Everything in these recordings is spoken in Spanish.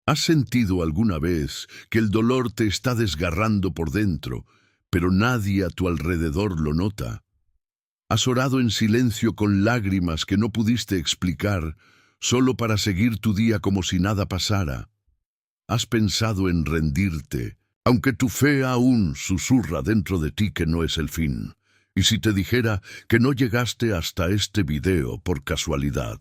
¿Has sentido alguna vez que el dolor te está desgarrando por dentro, pero nadie a tu alrededor lo nota? ¿Has orado en silencio con lágrimas que no pudiste explicar, solo para seguir tu día como si nada pasara? ¿Has pensado en rendirte, aunque tu fe aún susurra dentro de ti que no es el fin? ¿Y si te dijera que no llegaste hasta este video por casualidad?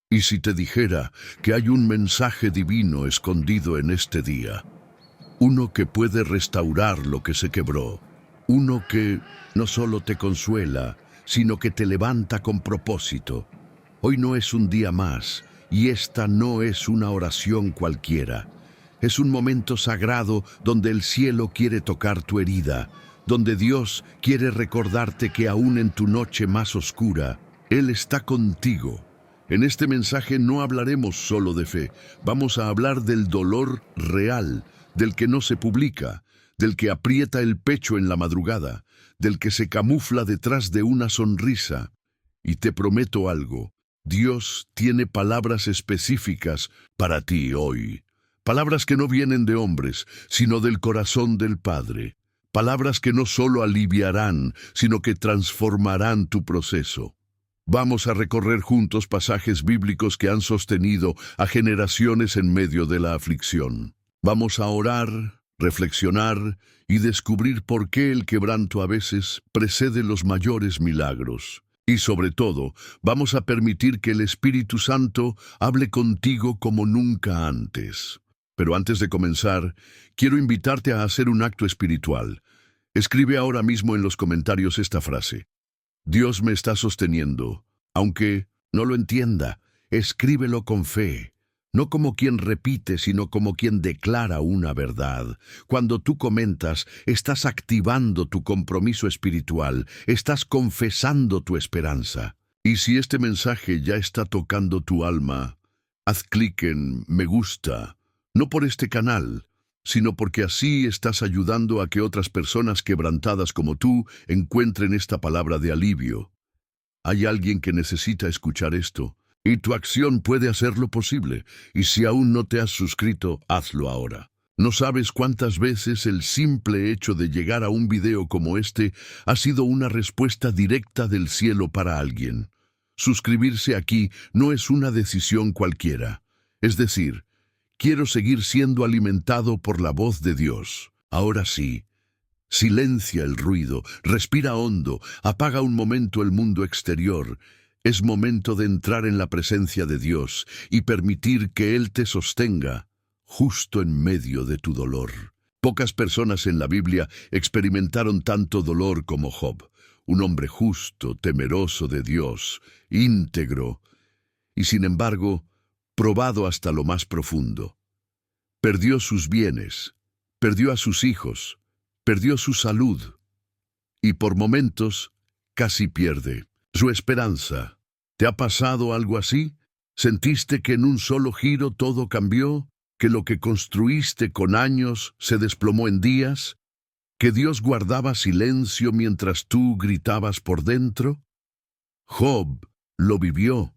¿Y si te dijera que hay un mensaje divino escondido en este día? Uno que puede restaurar lo que se quebró. Uno que no solo te consuela, sino que te levanta con propósito. Hoy no es un día más, y esta no es una oración cualquiera. Es un momento sagrado donde el cielo quiere tocar tu herida, donde Dios quiere recordarte que aún en tu noche más oscura, Él está contigo. En este mensaje no hablaremos solo de fe, vamos a hablar del dolor real, del que no se publica, del que aprieta el pecho en la madrugada, del que se camufla detrás de una sonrisa. Y te prometo algo, Dios tiene palabras específicas para ti hoy. Palabras que no vienen de hombres, sino del corazón del Padre. Palabras que no solo aliviarán, sino que transformarán tu proceso. Vamos a recorrer juntos pasajes bíblicos que han sostenido a generaciones en medio de la aflicción. Vamos a orar, reflexionar y descubrir por qué el quebranto a veces precede los mayores milagros. Y sobre todo, vamos a permitir que el Espíritu Santo hable contigo como nunca antes. Pero antes de comenzar, quiero invitarte a hacer un acto espiritual. Escribe ahora mismo en los comentarios esta frase: Dios me está sosteniendo. Aunque no lo entienda, escríbelo con fe. No como quien repite, sino como quien declara una verdad. Cuando tú comentas, estás activando tu compromiso espiritual, estás confesando tu esperanza. Y si este mensaje ya está tocando tu alma, haz clic en me gusta, no por este canal, sino porque así estás ayudando a que otras personas quebrantadas como tú encuentren esta palabra de alivio. Hay alguien que necesita escuchar esto, y tu acción puede hacerlo posible, y si aún no te has suscrito, hazlo ahora. No sabes cuántas veces el simple hecho de llegar a un video como este ha sido una respuesta directa del cielo para alguien. Suscribirse aquí no es una decisión cualquiera. Es decir, quiero seguir siendo alimentado por la voz de Dios. Ahora sí, silencia el ruido, respira hondo, apaga un momento el mundo exterior. Es momento de entrar en la presencia de Dios y permitir que Él te sostenga justo en medio de tu dolor. Pocas personas en la Biblia experimentaron tanto dolor como Job, un hombre justo, temeroso de Dios, íntegro, y sin embargo, probado hasta lo más profundo. Perdió sus bienes, perdió a sus hijos, perdió su salud, y por momentos casi pierde su esperanza. ¿Te ha pasado algo así? ¿Sentiste que en un solo giro todo cambió? ¿Que lo que construiste con años se desplomó en días? ¿Que Dios guardaba silencio mientras tú gritabas por dentro? Job lo vivió,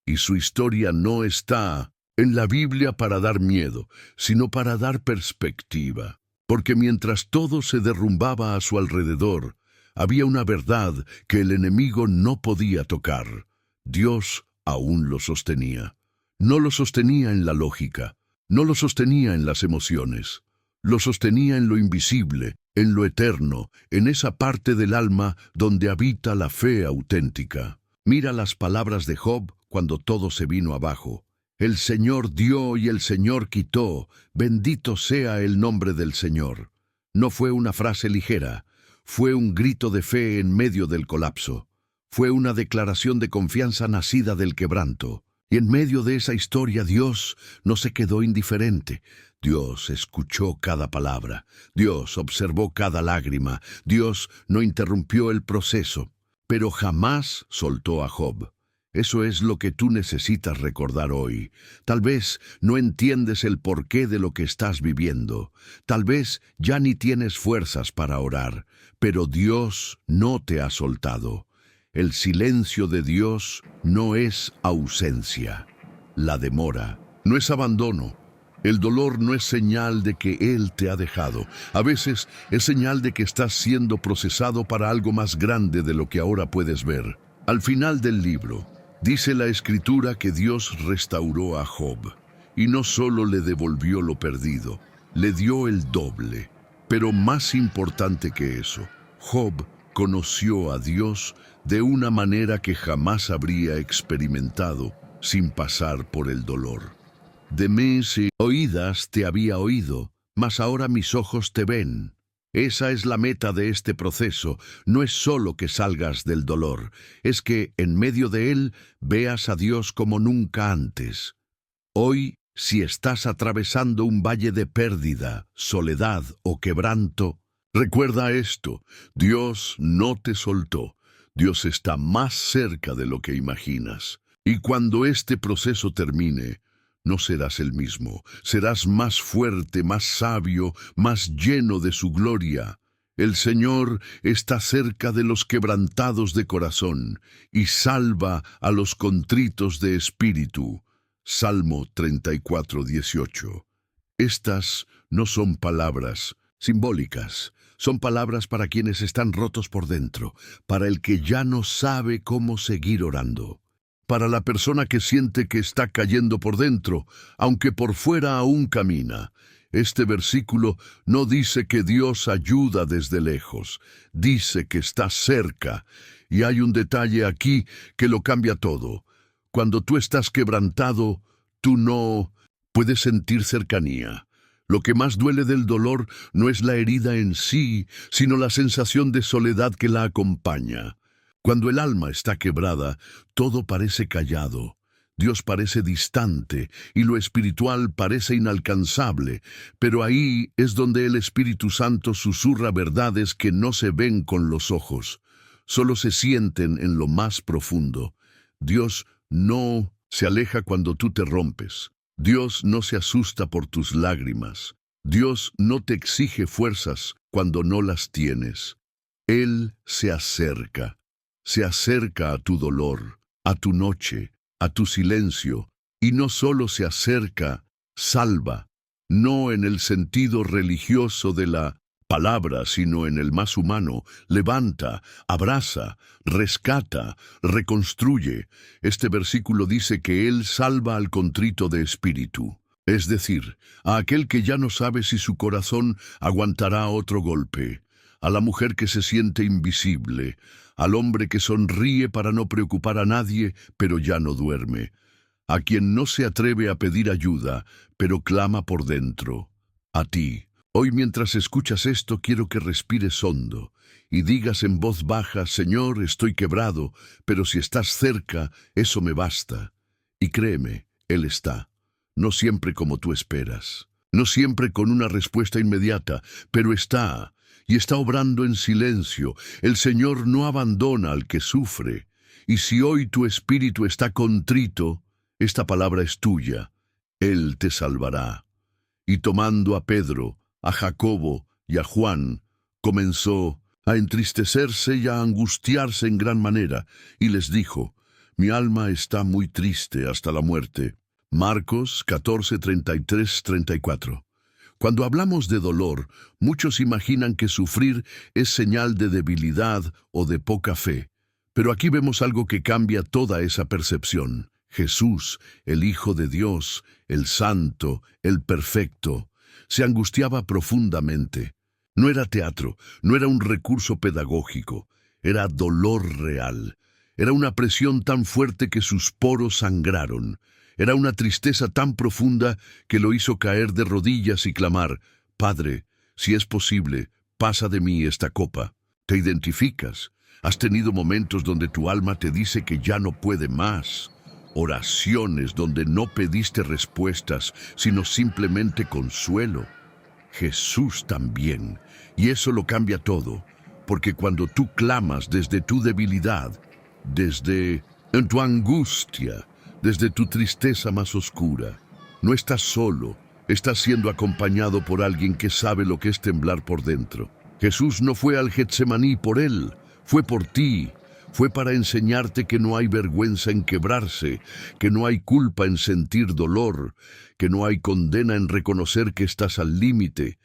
y su historia no está en la Biblia para dar miedo, sino para dar perspectiva. Porque mientras todo se derrumbaba a su alrededor, había una verdad que el enemigo no podía tocar. Dios aún lo sostenía. No lo sostenía en la lógica, no lo sostenía en las emociones. Lo sostenía en lo invisible, en lo eterno, en esa parte del alma donde habita la fe auténtica. Mira las palabras de Job cuando todo se vino abajo. El Señor dio y el Señor quitó, bendito sea el nombre del Señor. No fue una frase ligera, fue un grito de fe en medio del colapso. Fue una declaración de confianza nacida del quebranto. Y en medio de esa historia Dios no se quedó indiferente. Dios escuchó cada palabra. Dios observó cada lágrima. Dios no interrumpió el proceso, pero jamás soltó a Job. Eso es lo que tú necesitas recordar hoy. Tal vez no entiendes el porqué de lo que estás viviendo. Tal vez ya ni tienes fuerzas para orar, pero Dios no te ha soltado. El silencio de Dios no es ausencia. La demora no es abandono. El dolor no es señal de que Él te ha dejado. A veces es señal de que estás siendo procesado para algo más grande de lo que ahora puedes ver. Al final del libro, dice la Escritura que Dios restauró a Job, y no solo le devolvió lo perdido, le dio el doble. Pero más importante que eso, Job conoció a Dios de una manera que jamás habría experimentado sin pasar por el dolor. De mis oídas te había oído, mas ahora mis ojos te ven. Esa es la meta de este proceso. No es solo que salgas del dolor, es que en medio de él veas a Dios como nunca antes. Hoy, si estás atravesando un valle de pérdida, soledad o quebranto, recuerda esto: Dios no te soltó. Dios está más cerca de lo que imaginas. Y cuando este proceso termine, no serás el mismo. Serás más fuerte, más sabio, más lleno de su gloria. El Señor está cerca de los quebrantados de corazón y salva a los contritos de espíritu. Salmo 34:18. Estas no son palabras simbólicas, son palabras para quienes están rotos por dentro, para el que ya no sabe cómo seguir orando. Para la persona que siente que está cayendo por dentro, aunque por fuera aún camina. Este versículo no dice que Dios ayuda desde lejos, dice que está cerca. Y hay un detalle aquí que lo cambia todo. Cuando tú estás quebrantado, tú no puedes sentir cercanía. Lo que más duele del dolor no es la herida en sí, sino la sensación de soledad que la acompaña. Cuando el alma está quebrada, todo parece callado. Dios parece distante y lo espiritual parece inalcanzable, pero ahí es donde el Espíritu Santo susurra verdades que no se ven con los ojos, solo se sienten en lo más profundo. Dios no se aleja cuando tú te rompes. Dios no se asusta por tus lágrimas. Dios no te exige fuerzas cuando no las tienes. Él se acerca a tu dolor, a tu noche, a tu silencio, y no solo se acerca, salva, no en el sentido religioso de la palabra, sino en el más humano. Levanta, abraza, rescata, reconstruye. Este versículo dice que Él salva al contrito de espíritu, es decir, a aquel que ya no sabe si su corazón aguantará otro golpe, a la mujer que se siente invisible, al hombre que sonríe para no preocupar a nadie, pero ya no duerme, a quien no se atreve a pedir ayuda, pero clama por dentro, a ti. Hoy, mientras escuchas esto, quiero que respires hondo y digas en voz baja: Señor, estoy quebrado, pero si estás cerca, eso me basta. Y créeme, Él está, no siempre como tú esperas, no siempre con una respuesta inmediata, pero está. Y está obrando en silencio. El Señor no abandona al que sufre. Y si hoy tu espíritu está contrito, esta palabra es tuya. Él te salvará. Y tomando a Pedro, a Jacobo y a Juan, comenzó a entristecerse y a angustiarse en gran manera, y les dijo: Mi alma está muy triste hasta la muerte. Marcos 14:33-34. Cuando hablamos de dolor, muchos imaginan que sufrir es señal de debilidad o de poca fe. Pero aquí vemos algo que cambia toda esa percepción. Jesús, el Hijo de Dios, el Santo, el Perfecto, se angustiaba profundamente. No era teatro, no era un recurso pedagógico, era dolor real. Era una presión tan fuerte que sus poros sangraron. Era una tristeza tan profunda que lo hizo caer de rodillas y clamar: Padre, si es posible, pasa de mí esta copa. ¿Te identificas? ¿Has tenido momentos donde tu alma te dice que ya no puede más? Oraciones donde no pediste respuestas, sino simplemente consuelo. Jesús también. Y eso lo cambia todo, porque cuando tú clamas desde tu debilidad, desde tu angustia, desde tu tristeza más oscura, no estás solo, estás siendo acompañado por alguien que sabe lo que es temblar por dentro. Jesús no fue al Getsemaní por él, fue por ti, Fue para enseñarte que no hay vergüenza en quebrarse, que no hay culpa en sentir dolor, que no hay condena en reconocer que estás al límite.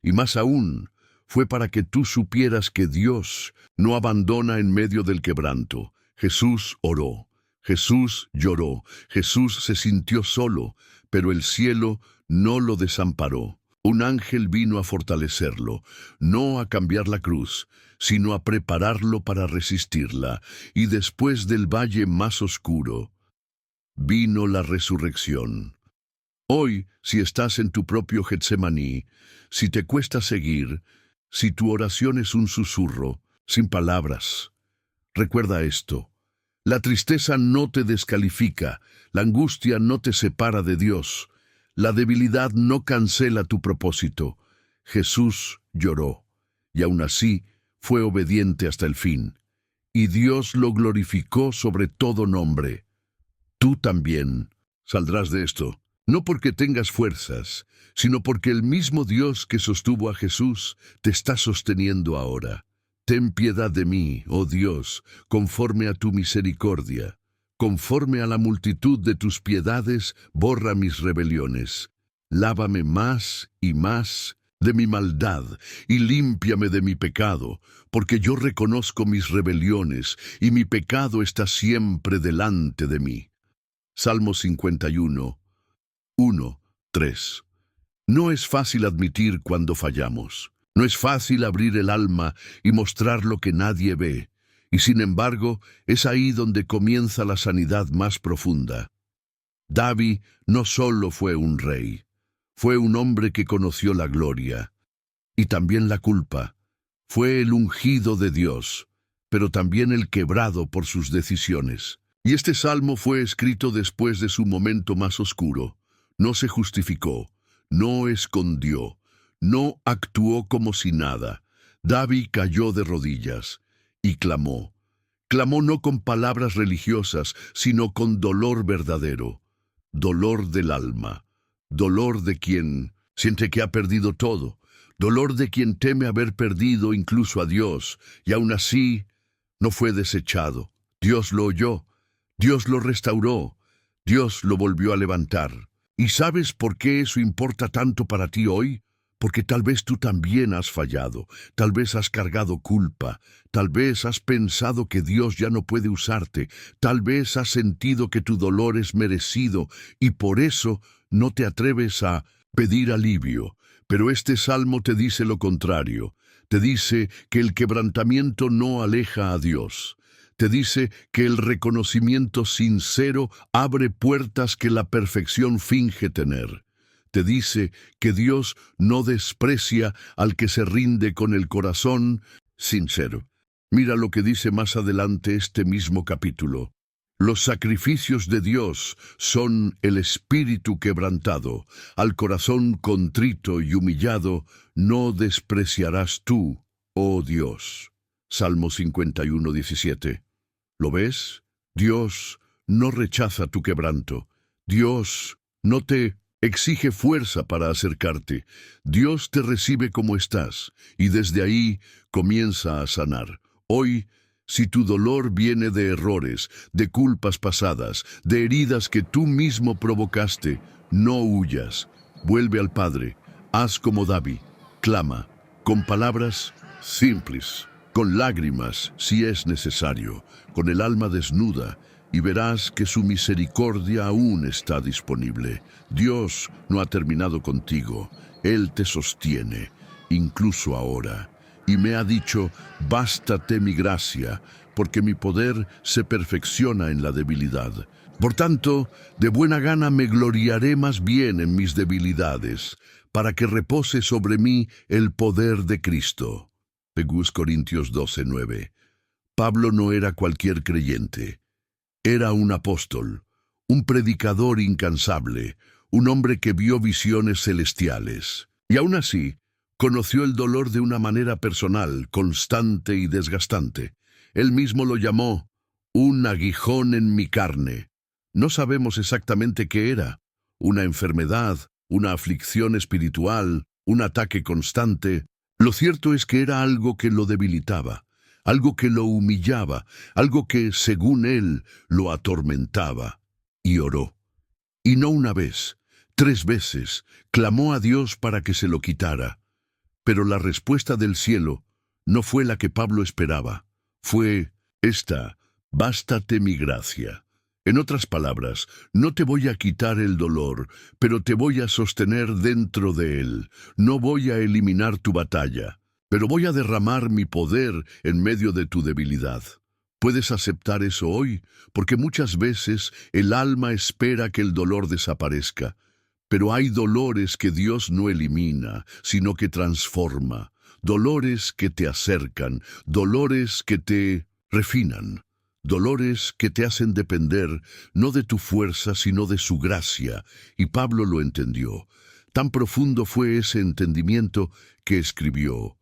Y más aún, fue para que tú supieras que Dios no abandona en medio del quebranto. Jesús oró, Jesús lloró, Jesús se sintió solo, pero el cielo no lo desamparó. Un ángel vino a fortalecerlo, no a cambiar la cruz, sino a prepararlo para resistirla. Y después del valle más oscuro, vino la resurrección. Hoy, si estás en tu propio Getsemaní, si te cuesta seguir, si tu oración es un susurro, sin palabras, recuerda esto. La tristeza no te descalifica, la angustia no te separa de Dios, la debilidad no cancela tu propósito. Jesús lloró, y aún así fue obediente hasta el fin, y Dios lo glorificó sobre todo nombre. Tú también saldrás de esto, no porque tengas fuerzas, sino porque el mismo Dios que sostuvo a Jesús te está sosteniendo ahora. Ten piedad de mí, oh Dios, conforme a tu misericordia. Conforme a la multitud de tus piedades, borra mis rebeliones. Lávame más y más de mi maldad y límpiame de mi pecado, porque yo reconozco mis rebeliones y mi pecado está siempre delante de mí. Salmo 51, 1, 3. No es fácil admitir cuando fallamos. No es fácil abrir el alma y mostrar lo que nadie ve. Y sin embargo, es ahí donde comienza la sanidad más profunda. David no solo fue un rey, fue un hombre que conoció la gloria y también la culpa. Fue el ungido de Dios, pero también el quebrado por sus decisiones. Y este salmo fue escrito después de su momento más oscuro. No se justificó, no escondió, no actuó como si nada. David cayó de rodillas y clamó. Clamó no con palabras religiosas, sino con dolor verdadero. Dolor del alma. Dolor de quien siente que ha perdido todo. Dolor de quien teme haber perdido incluso a Dios, y aún así no fue desechado. Dios lo oyó, Dios lo restauró, Dios lo volvió a levantar. ¿Y sabes por qué eso importa tanto para ti hoy? Porque tal vez tú también has fallado, tal vez has cargado culpa, tal vez has pensado que Dios ya no puede usarte, tal vez has sentido que tu dolor es merecido y por eso no te atreves a pedir alivio. Pero este salmo te dice lo contrario, te dice que el quebrantamiento no aleja a Dios. Te dice que el reconocimiento sincero abre puertas que la perfección finge tener. Te dice que Dios no desprecia al que se rinde con el corazón sincero. Mira lo que dice más adelante este mismo capítulo. Los sacrificios de Dios son el espíritu quebrantado. Al corazón contrito y humillado no despreciarás tú, oh Dios. Salmo 51, 17. ¿Lo ves? Dios no rechaza tu quebranto. Dios no te exige fuerza para acercarte. Dios te recibe como estás y desde ahí comienza a sanar. Hoy, si tu dolor viene de errores, de culpas pasadas, de heridas que tú mismo provocaste, no huyas. Vuelve al Padre. Haz como David. Clama, con palabras simples, con lágrimas si es necesario, con el alma desnuda, y verás que su misericordia aún está disponible. Dios no ha terminado contigo. Él te sostiene, incluso ahora. Y me ha dicho, bástate mi gracia, porque mi poder se perfecciona en la debilidad. Por tanto, de buena gana me gloriaré más bien en mis debilidades, para que repose sobre mí el poder de Cristo. 2 Corintios 12:9. Pablo no era cualquier creyente. Era un apóstol, un predicador incansable, un hombre que vio visiones celestiales. Y aún así, conoció el dolor de una manera personal, constante y desgastante. Él mismo lo llamó un aguijón en mi carne. No sabemos exactamente qué era. Una enfermedad, una aflicción espiritual, un ataque constante. Lo cierto es que era algo que lo debilitaba, algo que lo humillaba, algo que, según él, lo atormentaba. Y oró. Y no una vez, 3 veces, clamó a Dios para que se lo quitara. Pero la respuesta del cielo no fue la que Pablo esperaba. Fue esta: bástate mi gracia. En otras palabras, no te voy a quitar el dolor, pero te voy a sostener dentro de él. No voy a eliminar tu batalla, pero voy a derramar mi poder en medio de tu debilidad. ¿Puedes aceptar eso hoy? Porque muchas veces el alma espera que el dolor desaparezca. Pero hay dolores que Dios no elimina, sino que transforma. Dolores que te acercan, dolores que te refinan. Dolores que te hacen depender no de tu fuerza, sino de su gracia. Y Pablo lo entendió. Tan profundo fue ese entendimiento que escribió: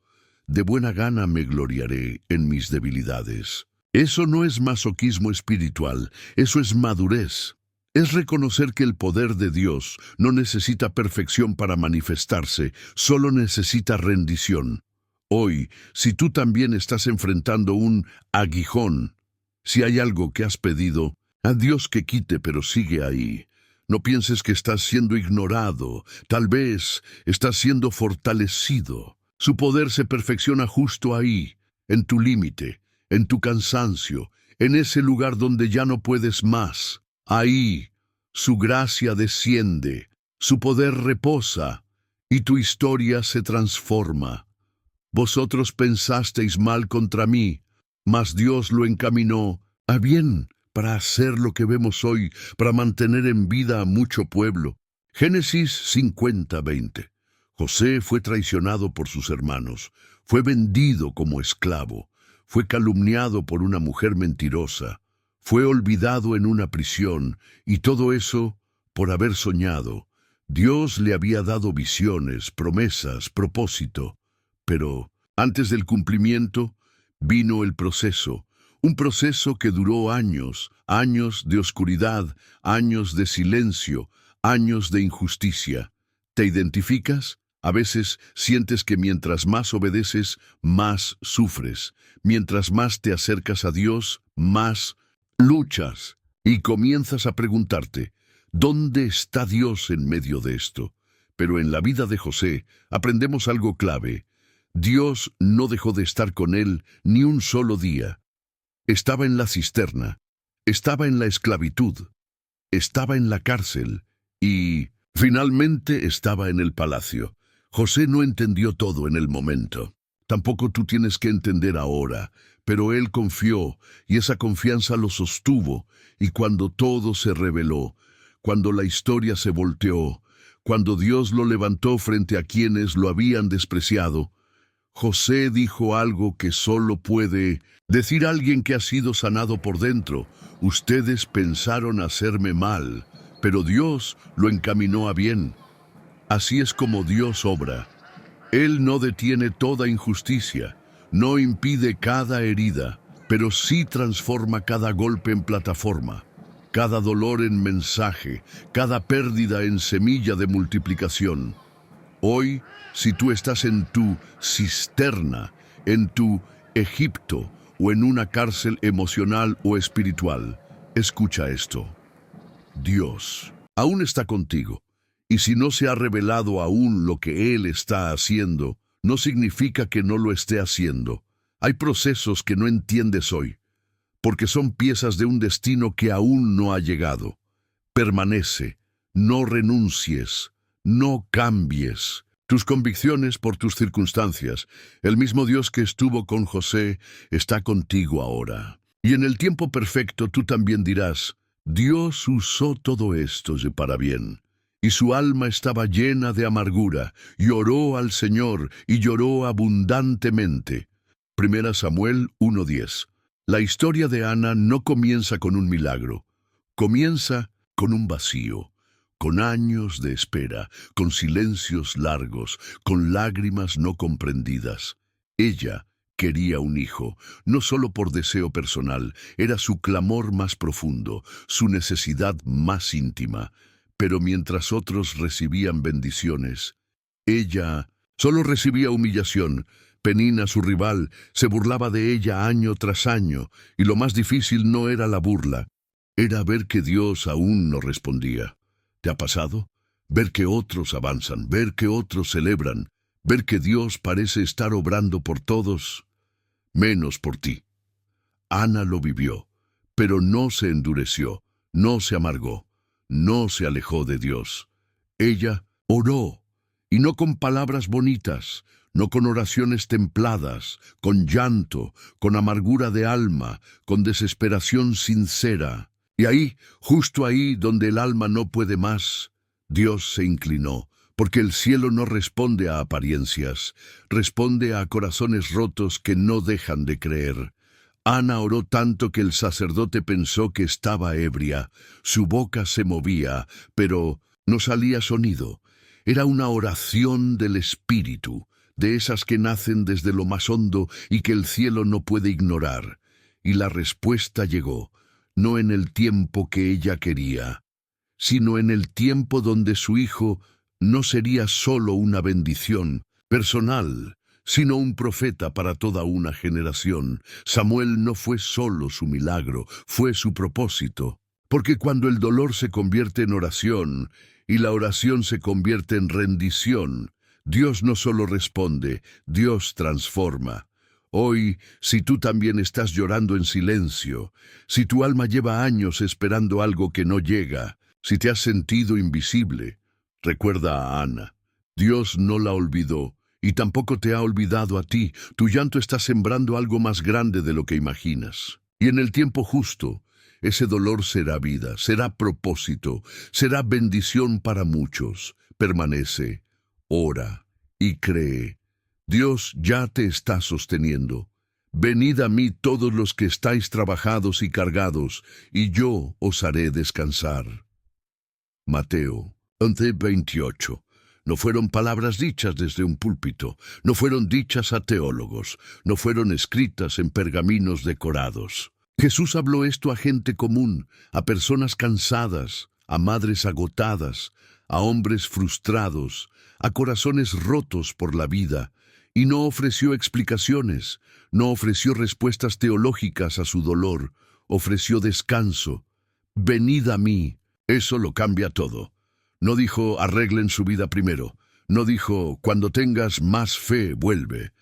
de buena gana me gloriaré en mis debilidades. Eso no es masoquismo espiritual, eso es madurez. Es reconocer que el poder de Dios no necesita perfección para manifestarse, solo necesita rendición. Hoy, si tú también estás enfrentando un aguijón, si hay algo que has pedido, a Dios que quite, pero sigue ahí. No pienses que estás siendo ignorado, tal vez estás siendo fortalecido. Su poder se perfecciona justo ahí, en tu límite, en tu cansancio, en ese lugar donde ya no puedes más. Ahí, su gracia desciende, su poder reposa, y tu historia se transforma. Vosotros pensasteis mal contra mí, mas Dios lo encaminó a bien para hacer lo que vemos hoy, para mantener en vida a mucho pueblo. Génesis 50:20. José fue traicionado por sus hermanos, fue vendido como esclavo, fue calumniado por una mujer mentirosa, fue olvidado en una prisión, y todo eso por haber soñado. Dios le había dado visiones, promesas, propósito, pero antes del cumplimiento vino el proceso, un proceso que duró años, años de oscuridad, años de silencio, años de injusticia. ¿Te identificas? A veces sientes que mientras más obedeces, más sufres. Mientras más te acercas a Dios, más luchas. Y comienzas a preguntarte, ¿dónde está Dios en medio de esto? Pero en la vida de José aprendemos algo clave. Dios no dejó de estar con él ni un solo día. Estaba en la cisterna, estaba en la esclavitud, estaba en la cárcel y finalmente estaba en el palacio. José no entendió todo en el momento. Tampoco tú tienes que entender ahora, pero él confió y esa confianza lo sostuvo, y cuando todo se reveló, cuando la historia se volteó, cuando Dios lo levantó frente a quienes lo habían despreciado, José dijo algo que solo puede decir alguien que ha sido sanado por dentro. Ustedes pensaron hacerme mal, pero Dios lo encaminó a bien. Así es como Dios obra. Él no detiene toda injusticia, no impide cada herida, pero sí transforma cada golpe en plataforma, cada dolor en mensaje, cada pérdida en semilla de multiplicación. Hoy, si tú estás en tu cisterna, en tu Egipto o en una cárcel emocional o espiritual, escucha esto. Dios aún está contigo. Y si no se ha revelado aún lo que Él está haciendo, no significa que no lo esté haciendo. Hay procesos que no entiendes hoy, porque son piezas de un destino que aún no ha llegado. Permanece, no renuncies, no cambies tus convicciones por tus circunstancias. El mismo Dios que estuvo con José está contigo ahora. Y en el tiempo perfecto tú también dirás, Dios usó todo esto para bien. Y su alma estaba llena de amargura, y oró al Señor, y lloró abundantemente. 1 Samuel 1:10. La historia de Ana no comienza con un milagro, comienza con un vacío, con años de espera, con silencios largos, con lágrimas no comprendidas. Ella quería un hijo, no solo por deseo personal, era su clamor más profundo, su necesidad más íntima. Pero mientras otros recibían bendiciones, ella solo recibía humillación. Penina, su rival, se burlaba de ella año tras año, y lo más difícil no era la burla, era ver que Dios aún no respondía. ¿Te ha pasado? Ver que otros avanzan, ver que otros celebran, ver que Dios parece estar obrando por todos, menos por ti. Ana lo vivió, pero no se endureció, no se amargó, no se alejó de Dios. Ella oró, y no con palabras bonitas, no con oraciones templadas, con llanto, con amargura de alma, con desesperación sincera. Y ahí, justo ahí donde el alma no puede más, Dios se inclinó, porque el cielo no responde a apariencias, responde a corazones rotos que no dejan de creer. Ana oró tanto que el sacerdote pensó que estaba ebria. Su boca se movía, pero no salía sonido. Era una oración del espíritu, de esas que nacen desde lo más hondo y que el cielo no puede ignorar. Y la respuesta llegó, no en el tiempo que ella quería, sino en el tiempo donde su hijo no sería solo una bendición personal, sino un profeta para toda una generación. Samuel no fue solo su milagro, fue su propósito. Porque cuando el dolor se convierte en oración y la oración se convierte en rendición, Dios no solo responde, Dios transforma. Hoy, si tú también estás llorando en silencio, si tu alma lleva años esperando algo que no llega, si te has sentido invisible, recuerda a Ana. Dios no la olvidó y tampoco te ha olvidado a ti. Tu llanto está sembrando algo más grande de lo que imaginas. Y en el tiempo justo, ese dolor será vida, será propósito, será bendición para muchos. Permanece, ora y cree. Dios ya te está sosteniendo. Venid a mí todos los que estáis trabajados y cargados, y yo os haré descansar. Mateo 11:28. No fueron palabras dichas desde un púlpito, no fueron dichas a teólogos, no fueron escritas en pergaminos decorados. Jesús habló esto a gente común, a personas cansadas, a madres agotadas, a hombres frustrados, a corazones rotos por la vida, y no ofreció explicaciones, no ofreció respuestas teológicas a su dolor, ofreció descanso. Venid a mí, eso lo cambia todo. No dijo arreglen su vida primero, no dijo cuando tengas más fe vuelve,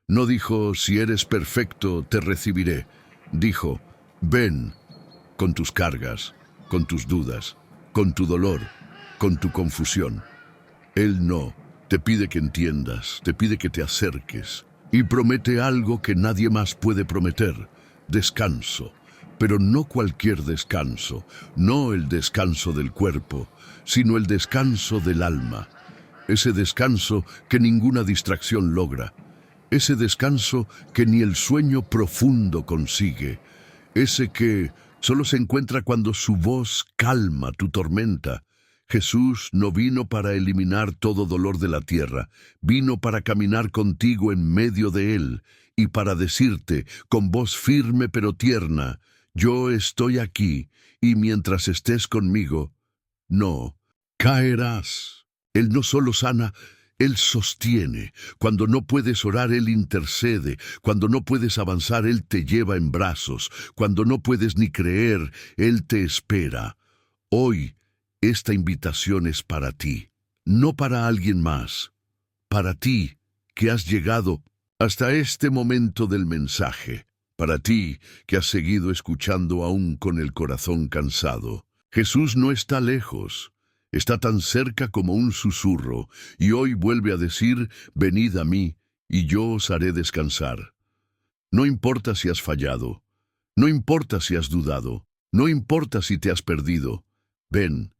no dijo si eres perfecto te recibiré, dijo ven con tus cargas, con tus dudas, con tu dolor, con tu confusión. Él no te pide que entiendas, te pide que te acerques y promete algo que nadie más puede prometer, descanso. Pero no cualquier descanso, no el descanso del cuerpo, sino el descanso del alma. Ese descanso que ninguna distracción logra, ese descanso que ni el sueño profundo consigue, ese que solo se encuentra cuando su voz calma tu tormenta. Jesús no vino para eliminar todo dolor de la tierra, vino para caminar contigo en medio de él y para decirte, con voz firme pero tierna, yo estoy aquí, y mientras estés conmigo, no caerás. Él no solo sana, Él sostiene. Cuando no puedes orar, Él intercede. Cuando no puedes avanzar, Él te lleva en brazos. Cuando no puedes ni creer, Él te espera. Hoy, esta invitación es para ti, no para alguien más. Para ti, que has llegado hasta este momento del mensaje. Para ti, que has seguido escuchando aún con el corazón cansado. Jesús no está lejos, está tan cerca como un susurro, y hoy vuelve a decir, venid a mí, y yo os haré descansar. No importa si has fallado, no importa si has dudado, no importa si te has perdido. Ven,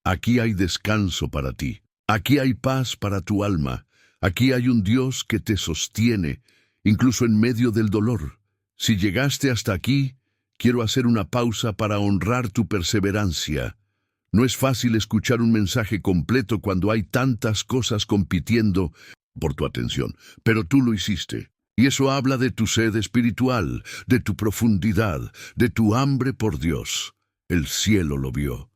aquí hay descanso para ti, aquí hay paz para tu alma, aquí hay un Dios que te sostiene, incluso en medio del dolor. Si llegaste hasta aquí, quiero hacer una pausa para honrar tu perseverancia. No es fácil escuchar un mensaje completo cuando hay tantas cosas compitiendo por tu atención, pero tú lo hiciste. Y eso habla de tu sed espiritual, de tu profundidad, de tu hambre por Dios. El cielo lo vio.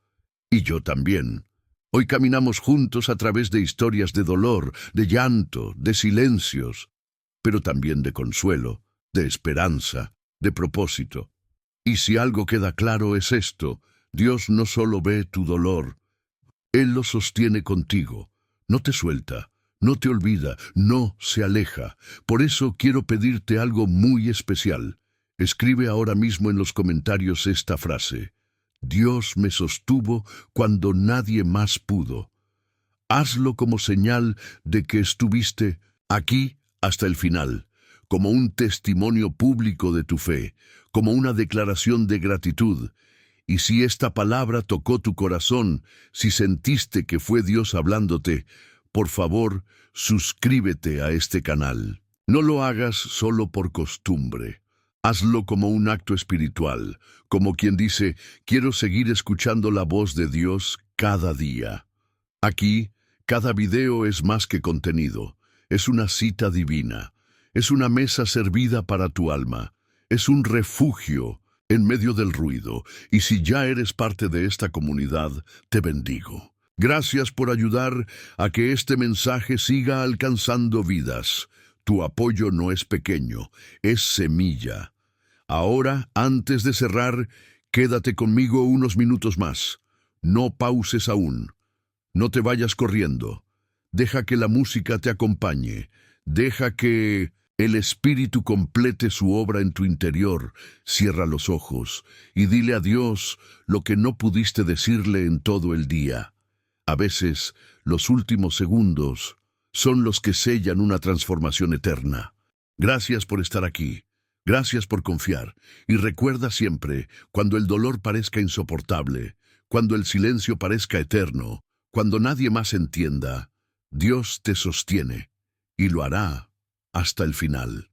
Y yo también. Hoy caminamos juntos a través de historias de dolor, de llanto, de silencios. pero también de consuelo, de esperanza, de propósito. Y si algo queda claro es esto: Dios no solo ve tu dolor, Él lo sostiene contigo, no te suelta, no te olvida, no se aleja. Por eso quiero pedirte algo muy especial. Escribe ahora mismo en los comentarios esta frase: Dios me sostuvo cuando nadie más pudo. Hazlo como señal de que estuviste aquí hasta el final, como un testimonio público de tu fe, como una declaración de gratitud. Y si esta palabra tocó tu corazón, si sentiste que fue Dios hablándote, por favor, suscríbete a este canal. No lo hagas solo por costumbre. Hazlo como un acto espiritual, como quien dice: quiero seguir escuchando la voz de Dios cada día. Aquí, cada video es más que contenido, es una cita divina, es una mesa servida para tu alma, es un refugio en medio del ruido, y si ya eres parte de esta comunidad, te bendigo. Gracias por ayudar a que este mensaje siga alcanzando vidas. Tu apoyo no es pequeño, es semilla. Ahora, antes de cerrar, quédate conmigo unos minutos más. No pauses aún. No te vayas corriendo. Deja que la música te acompañe. Deja que el Espíritu complete su obra en tu interior. Cierra los ojos y dile a Dios lo que no pudiste decirle en todo el día. A veces, los últimos segundos son los que sellan una transformación eterna. Gracias por estar aquí. Gracias por confiar. Y recuerda siempre, cuando el dolor parezca insoportable, cuando el silencio parezca eterno, cuando nadie más entienda, Dios te sostiene y lo hará hasta el final.